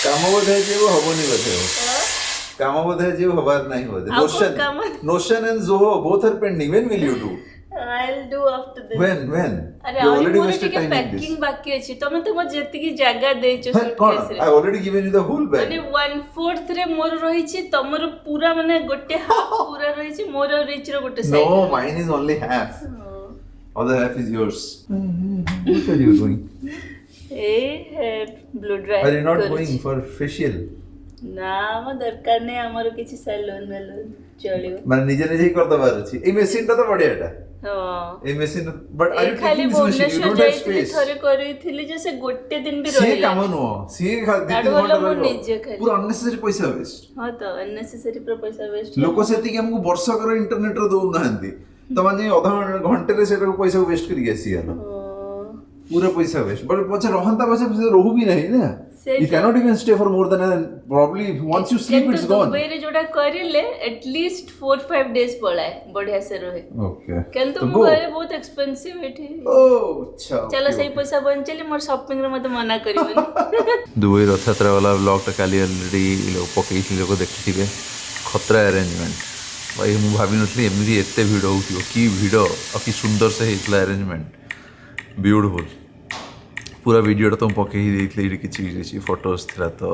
काम बोधे जीव हबनी बोधे काम बोधे जीव हबार नहीं बोधे notion and Zoho both are pending. When will you do? I'll do after this. When अरे you और already मोर wasted टिके time in this. पैकिंग बाकी अछि तमे तो मो जेति की जगह देचो कौन सुटकेस रे I already given you the whole bag. माने 1/4 रे मोर रही छी तमर पूरा माने गोटे हाफ पूरा रही छी मोर रिच रो गोटे side No, mine is only half. Other half is yours. What are you doing? A blue dry Are you not going for facial? ना म दरकार नै हमर किछि सैलून मेलून चलियो माने निजे निजे ही कर दबार अछि ए मशीन ता तो बढ़ियाटा हां ए मशीन बट आर यू खाली taking this machine you Bhubaneswar don't have जाइथिली स्पेस थरे करिथिली जे से गोटे दिन भी सी रहिला काम नो सी खाली ताडू दिन वाला घंटा मो रहिबो निजे खाली। पूरा अननेसेसरी पैसा वेस्ट हां तो अननेसेसरी पर पैसा वेस्ट लोक सेति कि हमको वर्ष कर इंटरनेट रो दउ नाहंती त माने आधा घंटे रे सेटा पैसा वेस्ट करी आसी आलो पूरा पैसा वेस्ट बट पछे रहंता पछे रहू भी नहीं ना you cannot even stay for more than probably once you sleep it's gone Dubai रे जोडा करिले एट लीस्ट 4-5 डेज पळाए बढ़िया से रहे okay किंतु मोबाइल बहुत एक्सपेंसिव एठी अच्छा चलो सही पैसा बंचले मोर शॉपिंग रे मते मना करिवनी दुबई रथयात्रा वाला व्लॉग टा काली ऑलरेडी लोग पकई लोग देखिथिबे खतरा अरेंजमेंट भाई मु भाबी नथली एमरी एते भिड होतियो की भिड और की सुंदर से हेतला अरेंजमेंट ब्यूटीफुल पूरा वीडियो तो पकई ही देथले इडी किछि किछि फोटोज थिला तो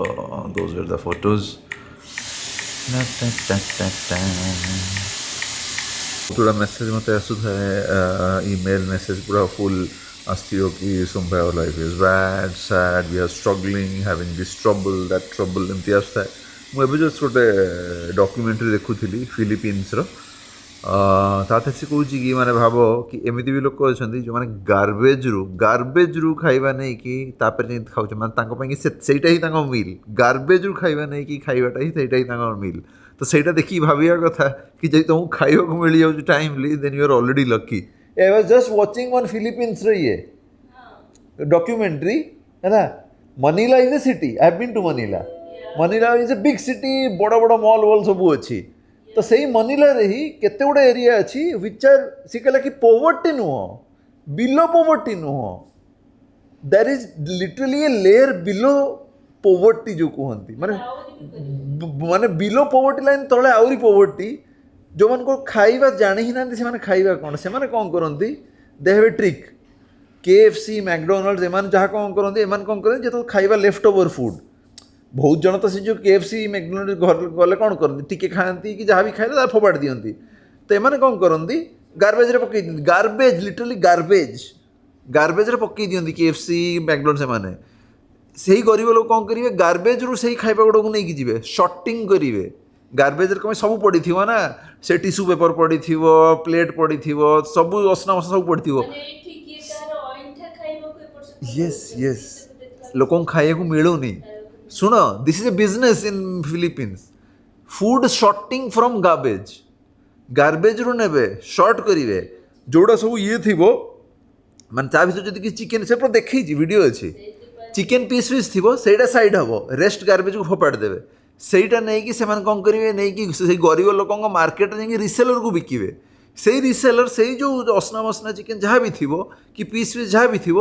दोज वर द फोटोज पूरा मैसेज मते आसु था ईमेल मैसेज पूरा फुल आस्थियो कि somehow life is bad sad we are struggling having this trouble that trouble एमती आस्था मु एबे जस्ट गोटे डॉक्यूमेंट्री देखुथिली फिलीपींस रो ताते से कहूँ कि माने भाव कि एमती भी लोक अच्छा जो मैंने गार्बेज रु खाइबा नहीं कि खाऊ माने सेटा ही मिल गार्बेज रु खाइबा नहीं कि खाइबाटा ही सेटा ही मिल तो सेटा देखी भाविया कथा कि जब तुमको खाइबा को मिल जाउछ timely then you are already lucky I was just watching on Philippines रे ये डॉक्यूमेंट्री है ना Manila is a city I have been to Manila is a big city बड़ बड़ मॉल वॉल सब अच्छी तो सही मनीला रे ही केते गुडे एरिया अच्छी विच आर सी कहला कि पोवर्टी नुह बिलो पोवर्टी नुह there is literally a layer below poverty जो कहती माने माने बिलो पोवर्टी लाइन तले आउरी पोवर्टी जो मन को खाइबा जानि ही नांती से माने खाइबा कोन से माने कोन करंती they have a trick KFC McDonald's एमान जहा कोन करंती एमान कोन करंती जे तो खाइबा लेफ्ट ओवर फूड बहुत जन तो से जो केएफसी मैकडॉनल्ड्स घर गले कौन करती टिके खाती कि जहाँ भी खाइले फोपाड़ी दिखती तो एमाने कौन करती गार्बेज रे पकई दिखती गार्बेज लिटरली गार्बेज रे पकई दिखती केएफसी मैकडॉनल्ड्स एमाने सही गरीब लोग कौन करेंगे गार्बेज रु सही खाइबा गुड़ा को नहीं जी शॉर्टिंग करेंगे गार्बेज कम सब पड़ी थी ना से टिश्यू पेपर पड़ी थी प्लेट पड़ी थी सब असना मसना सब पड़ी थी यस यस लोक खाइबा को मिलूनी सुनो this is a business in Philippines food sorting from garbage रु नेबे शॉर्ट करेंगे जोड़ा सब ये थी मान ता भर जो चिकेन से देखी वीडियो अच्छी चिकेन पीस थी सहीटा साइड हम रेस्ट गार्बेज को फोपाड़ी देवे सहीटा नहीं कि कौन करेंगे नहीं कि से गरीब लोक मार्केट जाकि रिसेलर को बिकिबे से रिसेलर से जो असना मसना चिकेन जहाँ भी थी कि पीस जहाँ भी थी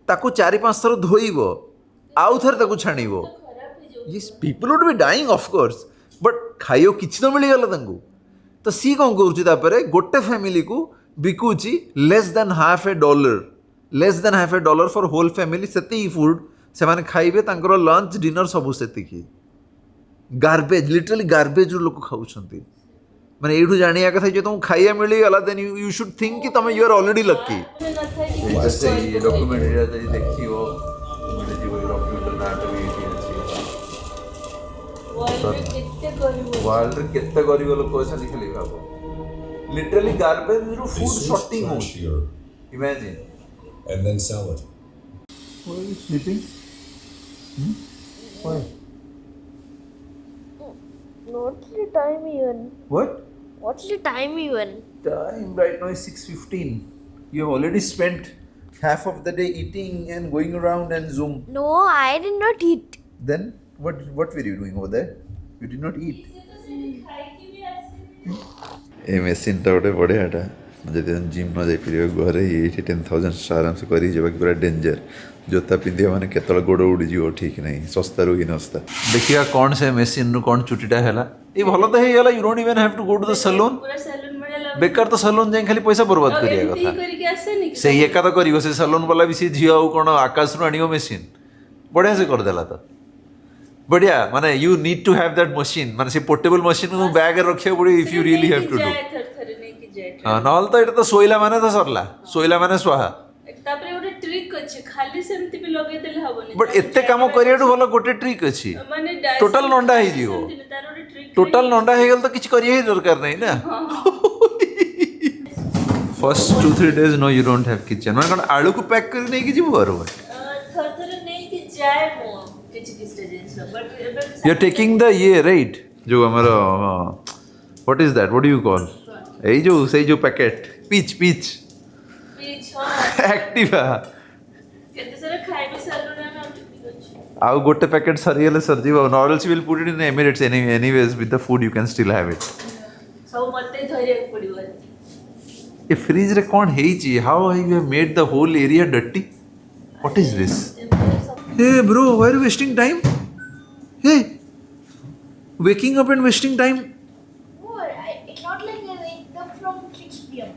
ताको 4-5 थर धोइब आउ थे ताको छाणिबो Yes, people would be dying of course, but खाइयो किछि तो मिलगला तो सी कौन करुच्ची गोटे फैमिली को बिकुची $1.50 फॉर होल फैमिली से फूड से माने खाइबे तांकर लंच डिनर सबू से गार्बेज लिटरली गार्बेज लोक खाऊछंती माने एठू जानिया कथा जे तुम खाइया मिलगला देन यू शुड थिंक कि तुम you are already lucky documentary देखियो डॉक्यूमेंट्री नाटक वर्ल्ड रे केते गरीब लोक अछन खाली भाबो लिटरली गार्बेज रु फूड शॉर्टिंग हो imagine and then sell it. Why are you sleeping? Why? What's the time even? What? What's the time even? Time right now is 6:15. You have already spent half of the day eating and going around and Zoom. No, I did not eat. Then what were you doing over there? You did not eat. A machine टा गोटे बढ़ियाटा जब gym न जापर घरे ये 10,000 आराम से कर पूरा डेंजर जोता पिंधिया माने केतल गोड़ उड़ी जीव ठीक नहीं सस्ता रू ही नस्ता देखिया कौन से मेसिन रू कौन चुटीटा हैला ए भलो तो हे गला you don't even have to go to the salon पूरा सैलून बड़ा लग बेकार तो सैलून जाई खाली पैसा बर्बाद करिया एमती कथा करके आसे नहीं से एका तो करिवो से सैलून वाला भी से झियो आउ कोन आकाश रू आनियो मेसिन बढ़िया से कर देला तो बढ़िया माने you need to have that machine माने से पोर्टेबल मशीन को बैग रखियो पड़ी if you really have to do थर थर नहीं कि जाए हां नॉल तो एटा तो सोइला माने तो सरला सोइला माने स्वाहा तापरे गोटे ट्रिक अछि खाली सेमती भी लगे देले हबनी बट एते काम करियाडू भलो गोटे ट्रिक अछि माने टोटल नंडा हे जीवो तार गोटे ट्रिक टोटल नंडा हे गेल तो किछ करिए ही दरकार नहीं ना first 2-3 days no you don't have kitchen माने कोन आलू को पैक कर नहीं कि जीवो आरो थर थर नहीं कि जाए मो किछ किछ जिंस but you are taking the ये राइट जो हमारा what is that what do you call a जो से जो पैकेट पीच पीछ एक्टिवा केते सारा खाइबे सैलून में ठीक अछि आउ गोटे पैकेट सरियले सरजीव normals will put it in Emirates anyways with the food you can still have it सब मते धरिया पड़िबो ए फ्रिज रे कोन हेई छी how you have made the whole area dirty what is this hey bro why are you wasting time hey waking up and wasting time It's not like I wake up from 6 p.m.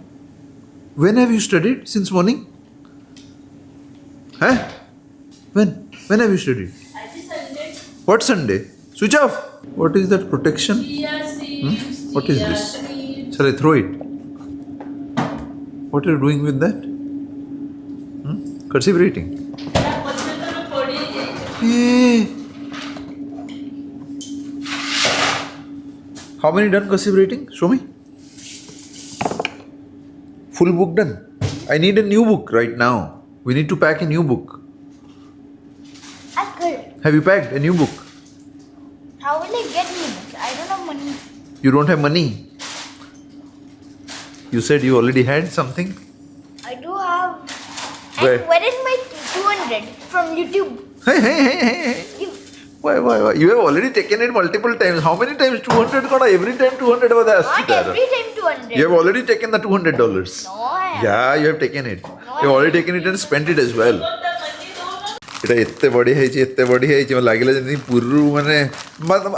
when have you studied since morning huh when have you studied आज Sunday what Sunday switch off what is that protection chia seeds what is this shall I throw it what are you doing with that cursive writing hey. How many done cursive writing? Show me. Full book done. I need a new book right now. We need to pack a new book. I could. Have you packed a new book? How will I get new books? I don't have money. You don't have money. You said you already had something. I do have. Where? And where is my 200 from YouTube? Hey. You, Why? You have already taken it multiple times. How many times? 200 kona every time 200 was asked. not every time 200. You have already taken the $200. No, I have. Yeah, you have taken it. No, You have already taken it and spent it as well. এটা এতে বড়ি ହେଇଛି ମୋତେ ଲାଗିଲା ଯେମିତି ପୁରୀରୁ ମାନେ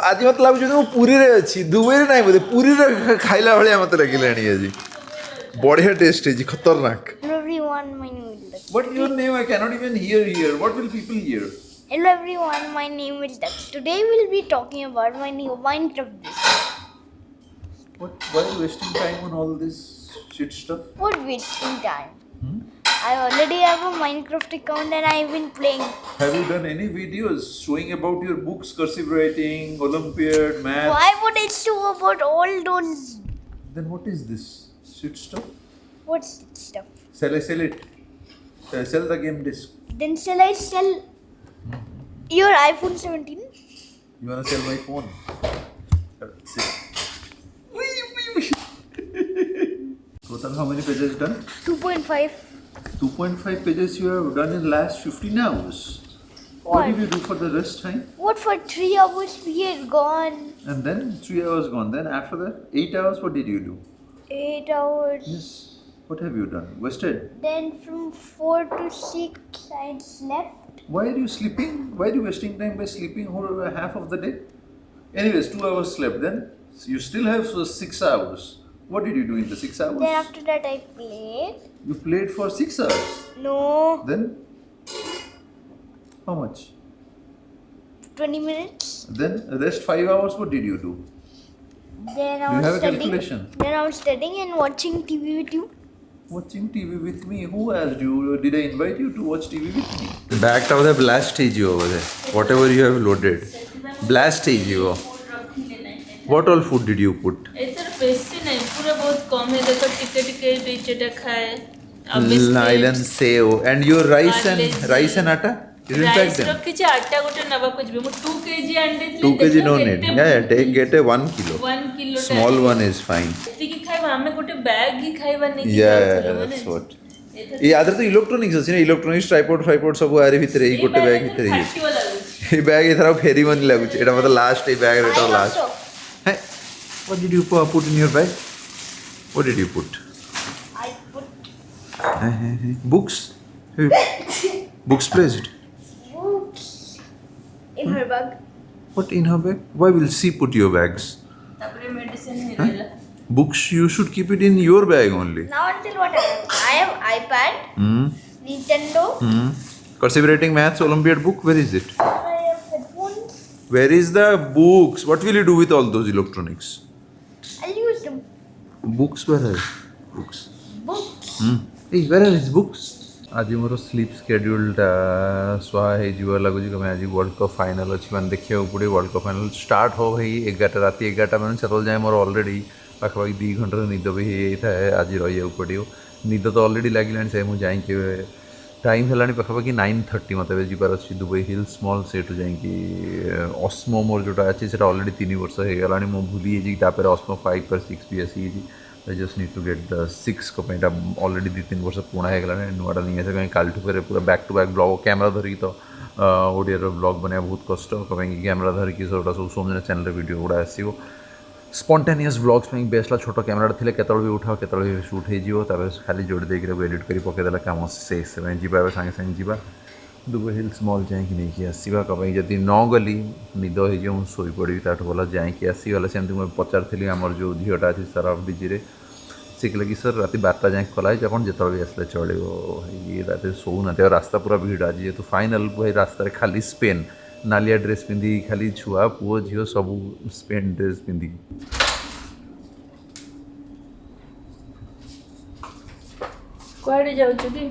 ଆଜି ମୋତେ ଲାଗୁଛି ମୁଁ ପୁରୀରେ ଅଛି ଦୁବାଇରେ ନାହିଁ ବୋଧେ ପୁରୀରେ ଖାଇଲା ଭଳିଆ ମୋତେ ଲାଗିଲାଣି ଆଜି ବଢ଼ିଆ ଟେଷ୍ଟ ହେଇଛି ଖତରନାକ Hello everyone, my name is Daksh. What your name? I cannot even hear here. What will people hear? Hello everyone, my name is Daksh. Today we'll be talking about my new Minecraft business. Why are you wasting time on all this shit stuff? What wasting time? I already have a Minecraft account and I've been playing. Have you done any videos showing about your books, cursive writing, Olympiad, math? Why would I show about all those? Then what is this shit stuff? What's stuff? Sell it. Sell the game disc. Then shall I sell your iPhone 17? You wanna sell my phone? See. Total how many pages done? 2.5. 2.5 pages you have done in last 15 hours. What did you do for the rest time? What for 3 hours we are gone? And then 3 hours gone. Then after that 8 hours what did you do? 8 hours. Yes. What have you done? Wasted. Then from 4 to 6 I slept. Why are you sleeping? Why are you wasting time by sleeping whole half of the day? Anyways, 2 hours slept. Then you still have 6 hours. What did you do in the 6 hours? Then after that I played. You played for 6 hours. No. Then how much? 20 minutes. Then the rest 5 hours what did you do? Then I Do you was have a studying. calculation? Then I was studying and watching TV with you. Watching TV with me? Who asked you? Did I invite you to watch TV with me? Backed out the blast stage over there. Whatever you have loaded. Blast stage you. What all food did you put? एतर बेसी नहीं पूरा बहुत कम है देखो टिके बीचेटा खाए अब biscuit Nylon save and your rice and atta? You didn't pack rice them? रखी आटा गोटे नबा कुछ भी मु 2 kg अंडे 2 kg no need. Yeah, get a 1 kilo. 1 kilo Small one is fine. एतिकी खाइबा हमें गोटे बैग ही खाइबा नहीं Yeah, that's what. এই আদার তো ইলেকট্রনিক্স আছে না ইলেকট্রনিক্স ট্রাইপড সব আরে ভিতরে এই গোটে ব্যাগ ভিতরে এই ব্যাগ এছাড়াও ফেরিবনি লাগুছে এটা মতো লাস্ট এই ব্যাগের এটা Mine লাস্ট also. হ্যাঁ what did you put in your bag what did you put I put books Books placed. Books in her bag. What in her bag? Why will she put your bags? ତାପରେ medicine ହିଁ ରହିଲା। Books you should keep it in your bag only. Now until what I have iPad, Nintendo. Perseverating Maths Olympiad book, where is it? I have headphones. Where is the books? What will you do with all those electronics? I'll use them. Books, where are books? Books. Hey, where are his books? आज more sleep स्केड्यूलटा स्वाहा हो लगुच कमें आज world cup final अच्छी मैंने देखा पड़े world cup final start हो भाई 11 राति 11 मैंने से जाए मोर ऑलरेडी पाखापाखि 2 घंटार निद भी होता है आज रही पड़ो निद तो ऑलरेडी लगे से मुझे जाइए टाइम है पाखापाखि 9:30 मत जीवार अच्छी दुबई हिल्स मॉल से जाइए ऑस्मो मोर जोटा अच्छी से ऑलरेडी 3 वर्ष हो गला मुझे भूली जापर ऑस्मो 5 पर 6 भी आसी I just need to get the 6 को पेंटा ऑलरेडी 2-3 वर्ष पुणा है गला नुआटा नहीं है कहीं काल ठुके पूरा back to back vlog camera धरिकी तो ओडिया ब्लॉग बनया बहुत कष्ट कहीं कैमरा धरिकी सबटा सब सोमदिन चैनल वीडियो गुड़ा आसो स्पॉन्टेनियस ब्लॉग्स में बेस्ट छोट कैमरा थे केतल भी उठाओ केतल भी शूट हो खाली जोड़ी देकर एडिट कर पकईदेला कम शेष जावा सागे सागे जावा दुबई हिल्स मॉल जाकि नहीं आसवा कहीं जदि न गली निद हो शोई पड़ी ताठू भला जाकि आसीगला सेमती मुझे पचारि आमर जो झीटा अच्छी सर ऑफ डीजी से लगे सर राति 12टा जाए खोला है आप जो भी आसले चलो ये रात शो ना रास्ता पूरा भिड़ आज जेहतु फाइनाल भाई रास्तार खाली स्पेन नालिया ड्रेस पिंधि खाली छुआ पुओ झील सब स्पेन ड्रेस पिंधि କୁଆଡ଼େ ଯାଉଛୁ କି?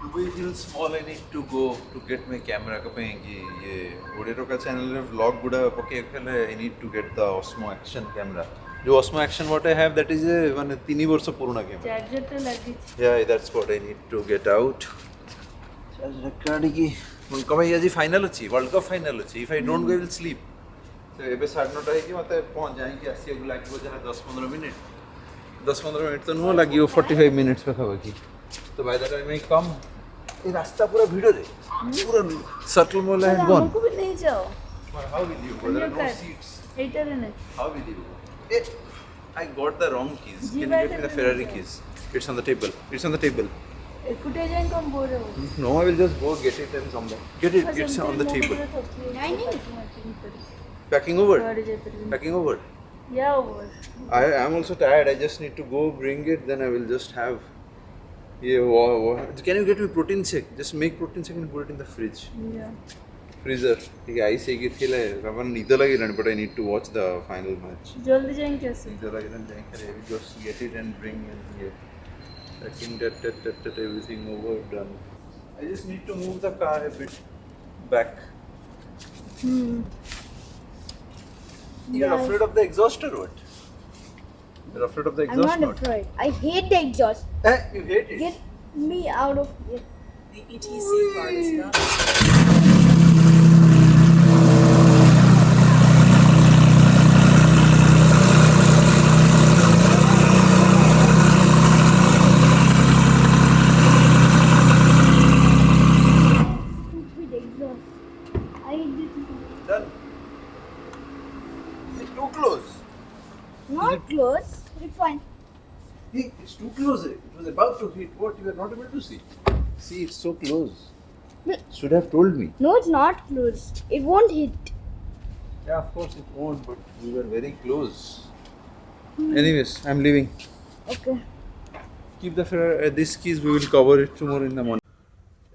Dubai Hills Mall I need to go to get my camera कहीं कि ये ओडियो का चैनल रे व्लॉग गुड़ा पके खेले I need to get the Osmo Action camera जो Osmo Action what I have that is a माने 3 वर्ष पुराना कैमरा ଚାର୍ଜର ତ ଲାଗିଛି। yeah that's what I need to get out charger काढ़ी की कहीं आज फाइनल अच्छी वर्ल्ड कप फाइनल अच्छी if I don't go I will sleep तो एबे 9:30 है कि मते पहुंच जाए कि आसी लागो जरा 10-15 मिनट 10-15 मिनट तो नो लगी 45 मिनट्स पाखापाखि तो बाय द टाइम आई कम ये रास्ता पूरा भिड़ रे पूरा सर्कल मॉल एंड गॉन हमको भी नहीं जाओ। How will you go there are no seats ଏଇଟାରେ ନାହିଁ। How will you go I got the wrong keys can you get me the Ferrari keys it's on the table ଏକୁଟିଆ ଯାଇ କଣ bore ହବ? no I will just go get it and come back get it it's on the table packing over yeah I am also tired I just need to go bring it then I will just have can you get me protein shake just make protein shake and put it in the fridge freezer ठीक है ice एक थी ले अपन नींद लगी रहने but I need to watch the final match जल्दी जाएं कैसे? नींद लगी रहने जाएंगे we just get it and bring it here checking that everything over done I just need to move the car a bit back you're afraid of the exhaust or what you're afraid of the I'm exhaust not afraid. I hate the exhaust. you hate it Get me out of here. The ETC card is not. Stupid exhaust. I hate it. done is it too close Not close. It's fine. hey it's too close it was about to hit what you are not able to see it's so close should have told me No, it's not close. It won't hit. yeah of course it won't but we were very close anyways I'm leaving Okay. keep these keys we will cover it tomorrow in the morning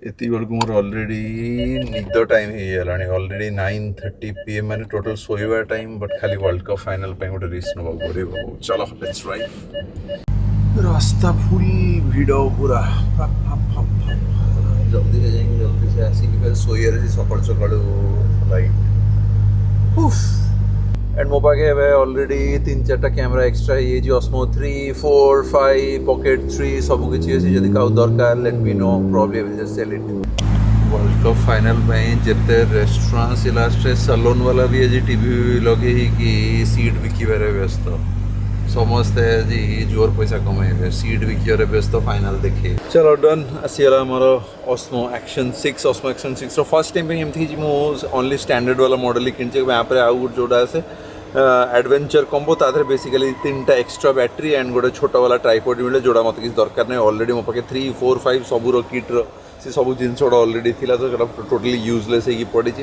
ଏତିକି ବେଳକୁ ମୋର already ନିଦ time ହେଇଗଲାଣି already 9:30 PM ମାନେ total ଶୋଇବା time but ଖାଲି world cup final ପାଇଁ ଗୋଟେ ରିସ୍କ ନେବାକୁ ପଡ଼ିବ ଚାଲ ଲେଟ୍ସ ଡ୍ରାଇଭ୍ ରାସ୍ତା ଫୁଲ୍ ଭିଡ଼ ପୁରା ଜଲ୍ଦିରେ ଯାଇକି ଜଲ୍ଦି ସେ ଆସିକି ଫେର୍ ଶୋଇବାର ଅଛି ସକାଳୁ ସକାଳୁ ଫ୍ଲାଇଟ୍ एंड मो पाखे ऑलरेडी 3-4टा कैमरा एक्स्ट्रा ये Osmo 3, 4, 5 Pocket 3 सब किसी अच्छी जदि क्या दरकार late me know probably will just sell it world cup final में जिते रेस्टोरेंट से लास्ट सलोन वाला भी आज टीवी लगे ही कि सीट बिकिबारे व्यस्त समस्ते आज जोर पैसा कमाइबे सीट बिकिबारे व्यस्त फाइनल देखिए चलो डन आसीगला मोर Osmo Action 6 रो फर्स्ट टाइम पे एमथि मु ओनली स्टैंडर्ड वाला मॉडल ही किनचे यहाँ पर आउ जोड़ा से एडवेंचर कॉम्बो ताधर बेसिकली 3टा एक्स्ट्रा बैटरी एंड गोटे छोटा वाला ट्राइपॉड मिले जोड़ा मत किसी दरकार नहीं ऑलरेडी मो पाखे 3, 4, 5 सबूर किट्र से सब जिनस अलरेडी थी तो टोटली यूजलेस होगी पड़ी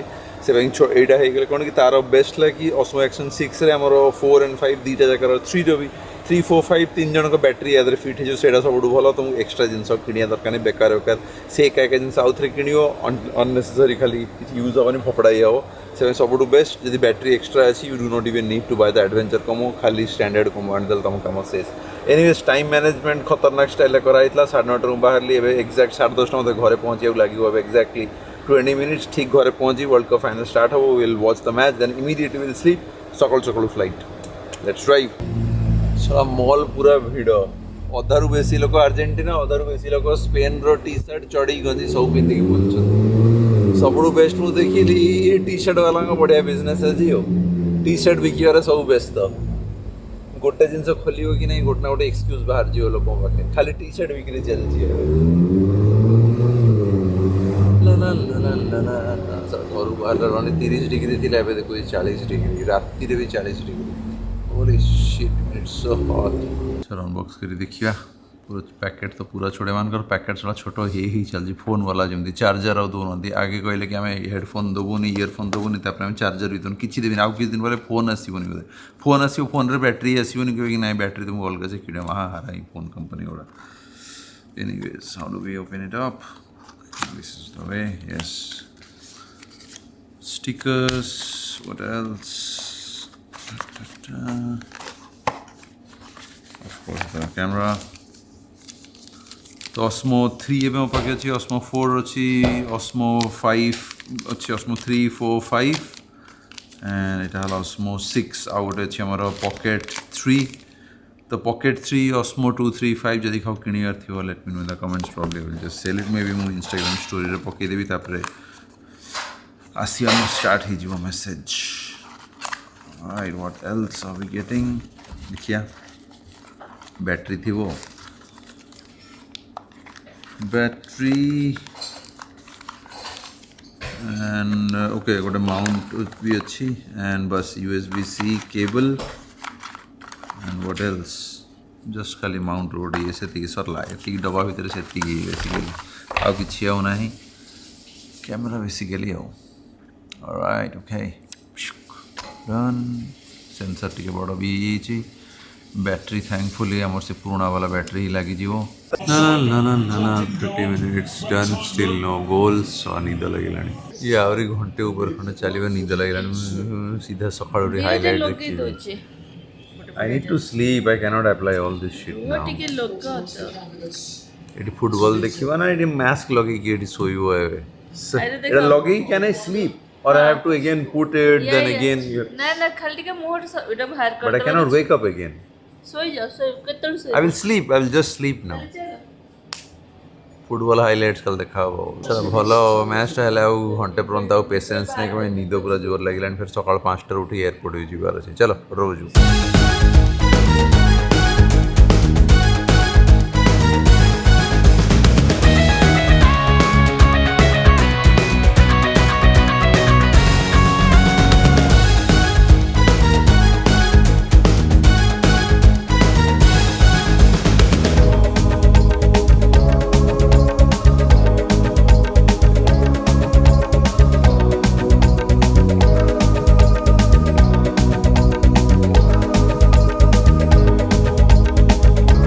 से यहाँ हो कौन कि तार बेस्ट है कि Osmo Action 6 रे आमर 4 and 5 दुईटा जगह 3 रो भी 3, 4, 5 3 जन को बैटेरी या फिट हो से सब भल तुमको एक्सट्रा जिन किणा दरकार नहीं बेकार बेकार से एक जिन आउ थे किण अननेसेसरी खाली यूज हेनी फपड़ाई हे से सब बेस्ट जब बैटेरी एक्सट्रा अच्छी you do not even need to buy the adventure कमो खाली स्टैंडर्ड कमो आनीदेल तुम कम शेष एनीवेज टाइम मैनेजमेंट खतरनाक स्टाइल कराई 9:30 बाहर एक्जाक्ट 10:30 मत घरे पहुँचे लगे एक्जाक्टली 20 minutes ठीक घरे पहुँची वर्ल्ड कप फाइनल स्टार्ट हो will watch the match then immediately will sleep सकाल सकाल फ्लाइट लेट्स ड्राइव सारा मॉल पूरा भिड़ अधारू बेसी लोक अर्जेंटीना अधारू बेसी लोक स्पेन रो टी शर्ट चढ़ी गंजी सब पिंधिक बुलुन सब बेस्ट मुझे देखिली ये टी शर्ट वाला बढ़िया बिजनेस अच्छी हो टी शर्ट बिकबार सब व्यस्त गोटे जिन खोल कि नहीं गोटे ना गोटे एक्सक्यूज बाहर जीव लोक पाखे खाली टी शर्ट बिक्री चलती घर बाहर रही 30 डिग्री थी एवं देखो 40 डिग्री राति भी 40 degree holy shit it's so hot चलो अनबॉक्स करी देखिया पूरा पैकेट तो पूरा छोड़े मानकर पैकेट सारा छोट ही चलती फोन वाला जमी चार्जर आउ दौरान आगे कहले कि आम हेडफोन देवुनि इयरफोन देवुनि आम चार्जर भी देवुनि किसी देवी आउ किसी दिन पर फोन आसबनी बोले फोन आस फोन रे बैटेरी आसबनी कह ना बैटेरी तुमको अलग से किड़े हाँ हारा फोन कंपनी गुड़ा anyways how do we open it up this is the way yes stickers what else of course the camera तो Osmo 3 एवं मो पाखे अच्छी Osmo 4 अच्छी Osmo 5 अच्छी Osmo 3, 4, 5 and it has Osmo 6 आउ गोटे अच्छी आमर Pocket 3 तो Pocket 3 Osmo 2, 3, 5 जदि खाओ किणियार थी let me know in the comments probably will just sell it maybe मु इंस्टाग्राम स्टोरी रे पकई देबी तापरे आसिया में स्टार्ट ही जीवो message right what else are we getting देखिया बैटरी थी वो बैटरी एंड ओके गोटे माउंट भी अच्छी एंड बस USB-C cable and what else just खाली माउंट रोड ये से सरला ये डब्बा भितर से बेसिकली आउ कि आउ ना कैमेरा बेसिकली आउ ऑलराइट ओके डन सेंसर टिके बड़ भी ये बैटरी थैंकफुली आमर से पुराना वाला बैटरी ही लगी जीवो ना 30 minutes done still no goals और नींद लगे ये आहरी घंटे ऊपर खंडे चलिए नींद लगे सीधा सकाल हाईलाइट देखिए I need to sleep. I cannot apply all this shit now. ଟିକେ ଲୋକ ଏଠି ଫୁଟବଲ ଦେଖିବା ନା ଏଠି ମାସ୍କ ଲଗେଇକି ଏଠି ଶୋଇବ ଏବେ ଏଟା ଲଗେଇକି can I sleep or I have to again put it then again ନା ନା ଖାଲି ଟିକେ ମୁହଁ ଏଟା ବାହାର कर but I cannot wake up again सोई जा केतल से I will sleep. I will just sleep now. Football highlights कल देखा चलो भल मैचटा है घंटे पर्यंत पेसेंस नहीं कि निद पूरा जोर लगे फिर सकाल 5 उठी एयरपोर्ट भी जीवार अच्छे चलो रोज